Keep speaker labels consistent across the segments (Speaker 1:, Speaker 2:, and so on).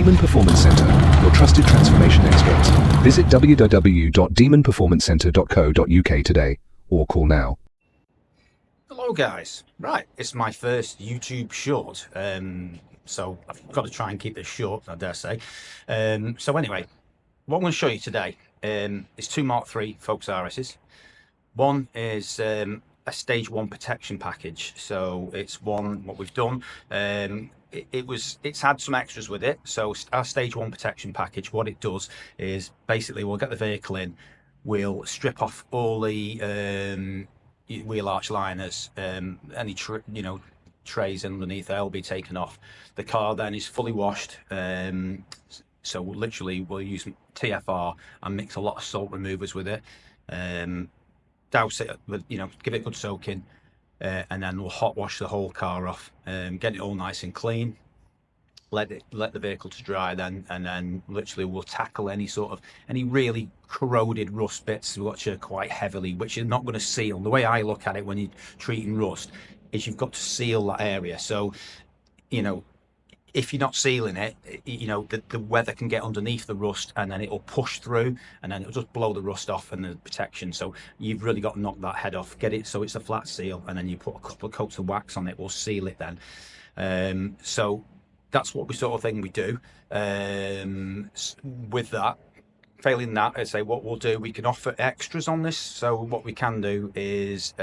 Speaker 1: Demon Performance Center, your trusted transformation experts. Visit www.demonperformancecenter.co.uk today or call now.
Speaker 2: Hello guys, right, it's my first YouTube short, so I've got to try and keep this short, I dare say. So anyway, what I'm going to show you today is two Mark III Focus RSs. One is a Stg1 protection package, so it's what we've done. It's had some extras with it. So our Stg1 protection package, what it does is basically we'll get the vehicle in, we'll strip off all the wheel arch liners, any trays underneath, they'll be taken off. The car then is fully washed. So literally we'll use TFR and mix a lot of salt removers with it. Douse it with, give it a good soaking, and then we'll hot wash the whole car off, get it all nice and clean, let the vehicle to dry then, and then literally we'll tackle any really corroded rust bits which are quite heavily, which you're not going to seal. The way I look at it when you're treating rust is you've got to seal that area. So if you're not sealing it, the weather can get underneath the rust and then it'll push through and then it'll just blow the rust off and the protection. So you've really got to knock that head off, get it so it's a flat seal, and then you put a couple of coats of wax on it, will seal it then. So that's what we do. With that, failing that, I'd say what we'll do, we can offer extras on this. So what we can do is,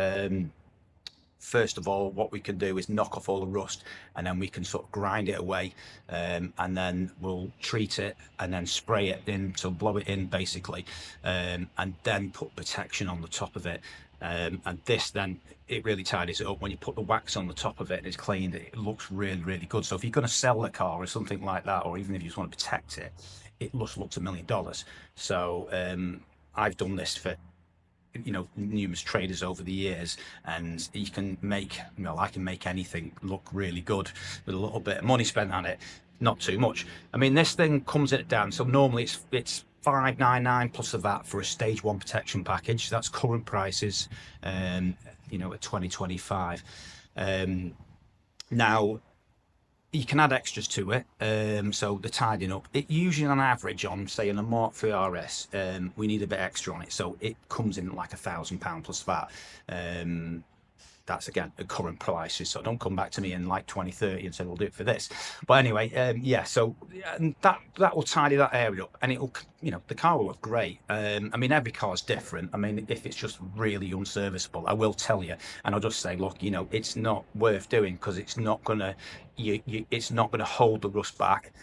Speaker 2: first of all, what we can do is knock off all the rust, and then we can sort of grind it away, and then we'll treat it and then spray it in, so blow it in basically, and then put protection on the top of it. And this then, it really tidies it up. When you put the wax on the top of it and it's cleaned, it looks really, really good. So if you're going to sell the car or something like that, or even if you just want to protect it, it looks $1 million. So I've done this for numerous traders over the years, and you can make, I can make anything look really good with a little bit of money spent on it, not too much. I mean, this thing comes in down, so normally it's $599 plus of that for a Stg1 protection package. That's current prices, at 2025. Now you can add extras to it, so the tidying up, it usually on average on, say, in a Mark III RS, we need a bit extra on it, so it comes in like £1,000 plus that. That's again at current prices, so don't come back to me in like 2030 and say we'll do it for this. But anyway, yeah, so that will tidy that area up, and it'll, the car will look great. I mean, every car is different. I mean, if it's just really unserviceable, I will tell you, and I'll just say, look, it's not worth doing, because it's not gonna it's not gonna hold the rust back.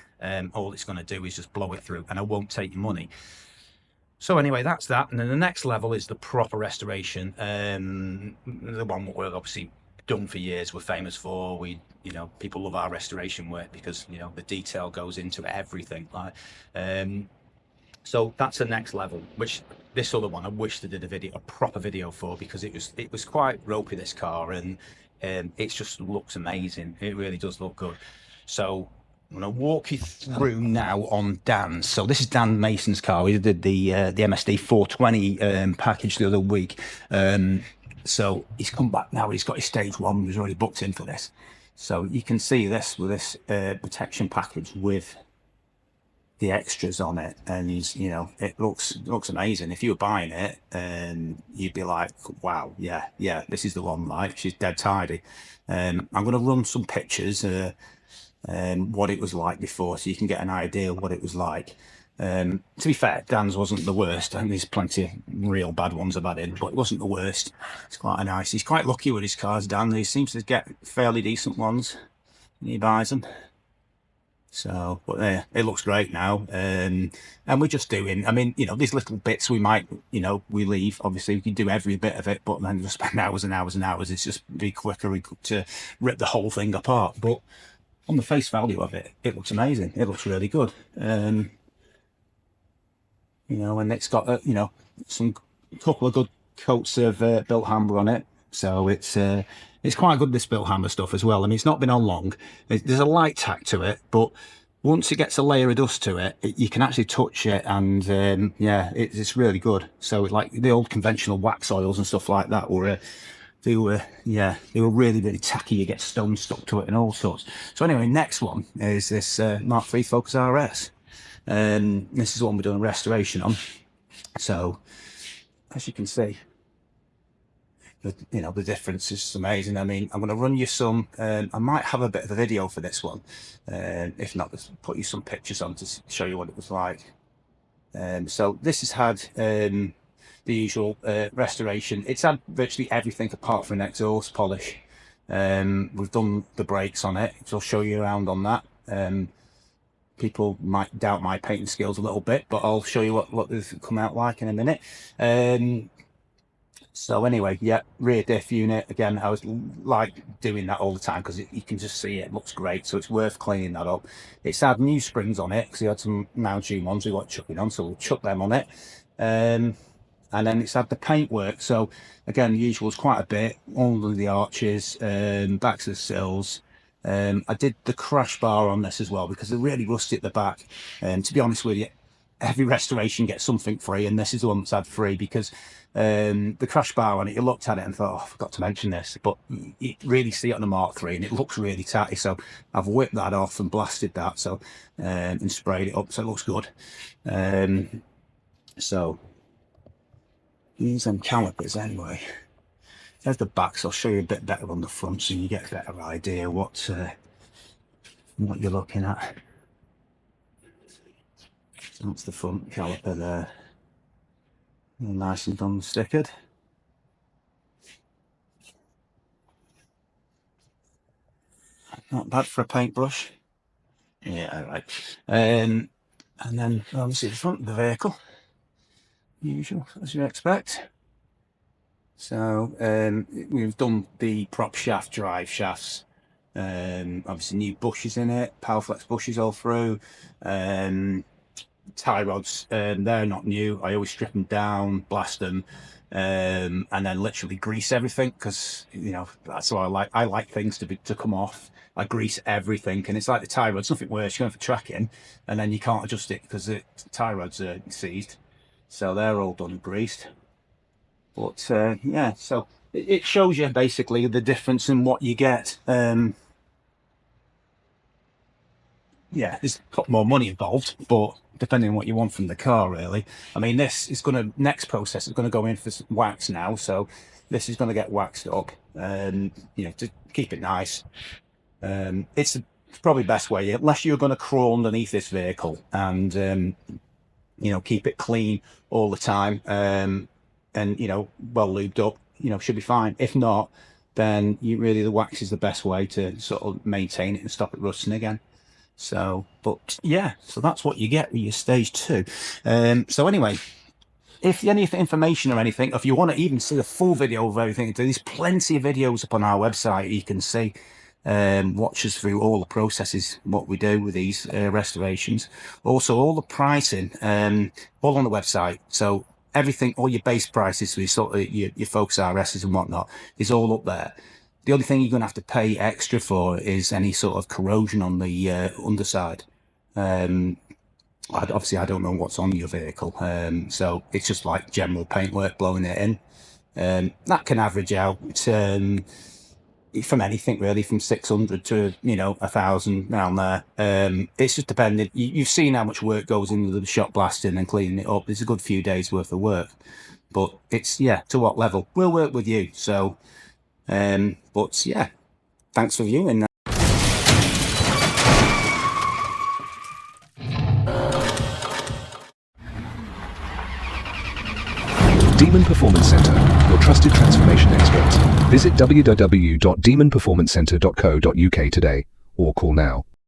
Speaker 2: All it's gonna do is just blow it through, and I won't take your money. So anyway, that's that. And then the next level is the proper restoration. The one we've obviously done for years, we're famous for. People love our restoration work because, the detail goes into everything. So that's the next level, which this other one, I wish they did a proper video for, because it was quite ropey, this car, and it just looks amazing. It really does look good. So I'm going to walk you through now on Dan's. So this is Dan Mason's car. We did the MSD 420 package the other week. So he's come back now. He's got his Stg1. He was already booked in for this. So you can see this with this protection package with the extras on it, and it looks amazing. If you were buying it, you'd be like, wow, yeah, this is the one. Like, she's dead tidy. I'm going to run some pictures. What it was like before, so you can get an idea of what it was like. To be fair, Dan's wasn't the worst. I think there's plenty of real bad ones I've had in, but it wasn't the worst. It's quite nice. He's quite lucky with his cars, Dan. He seems to get fairly decent ones when he buys them. So, but it looks great now. And we're just doing, I mean, these little bits we might, we leave. Obviously, we can do every bit of it, but then just spend hours and hours and hours. It's just be quicker to rip the whole thing apart. But on the face value of it, it looks amazing. It looks really good. And it's got some couple of good coats of built hammer on it, so it's quite good, this built hammer stuff as well. I mean, it's not been on long. There's a light tack to it, but once it gets a layer of dust to it, you can actually touch it, and yeah, it's really good. So like the old conventional wax oils and stuff like that were they were really, really tacky. You get stones stuck to it and all sorts. So anyway, next one is this Mark III Focus RS. This is the one we're doing restoration on. So as you can see, the difference is amazing. I mean, I'm going to run you some. I might have a bit of a video for this one. If not, let's put you some pictures on to show you what it was like. So this has had the usual restoration. It's had virtually everything apart from an exhaust polish. We've done the brakes on it, so I'll show you around on that. People might doubt my painting skills a little bit, but I'll show you what they've come out like in a minute. So anyway, yeah, rear diff unit. Again, I was like doing that all the time because you can just see it looks great, so it's worth cleaning that up. It's had new springs on it because we had some Mountain ones we got chucking on, so we'll chuck them on it. And then it's had the paintwork. So again, the usual is quite a bit under the arches, backs of the sills. I did the crash bar on this as well because they're really rusty at the back. And to be honest with you, every restoration gets something free, and this is the one that's had free because the crash bar on it, you looked at it and thought, oh, I forgot to mention this, but you really see it on the Mark III and it looks really tatty. So I've whipped that off and blasted that, so and sprayed it up, so it looks good. So use them calipers anyway. There's the back, so I'll show you a bit better on the front so you get a better idea what you're looking at. So that's the front caliper there. Nice and done stickered. Not bad for a paintbrush. Yeah, right. And then obviously the front of the vehicle, usual as you expect. So we've done the prop shaft, drive shafts. Obviously new bushes in it, Powerflex bushes all through. Tie rods, they're not new. I always strip them down, blast them, and then literally grease everything because that's what I like things to come off. I grease everything, and it's like the tie rods, nothing worse. You're going for tracking and then you can't adjust it because the tie rods are seized, so they're all done and greased. But yeah, so it shows you basically the difference in what you get. Yeah, there's got more money involved, but depending on what you want from the car, really. I mean, this is going to, next process is going to go in for wax now, so this is going to get waxed up, to keep it nice. It's probably best way, unless you're going to crawl underneath this vehicle and, keep it clean all the time, and, well lubed up, should be fine. If not, then the wax is the best way to sort of maintain it and stop it rusting again. So, but yeah, so that's what you get with your Stage 2. So anyway, if you need any information or anything, if you want to even see a full video of everything, there's plenty of videos up on our website. You can see, watch us through all the processes, what we do with these restorations. Also, all the pricing, all on the website. So everything, all your base prices, so your Focus RSs and whatnot, is all up there. The only thing you're going to have to pay extra for is any sort of corrosion on the underside. Obviously, I don't know what's on your vehicle, so it's just like general paintwork, blowing it in. That can average out from anything really, from 600 to 1,000 around there. It's just dependent. You've seen how much work goes into the shop blasting and cleaning it up. There's a good few days worth of work, but it's to what level we'll work with you. So. But yeah, thanks for viewing.
Speaker 1: Demon Performance Center, your trusted transformation expert. Visit www.demonperformancecentre.co.uk today or call now.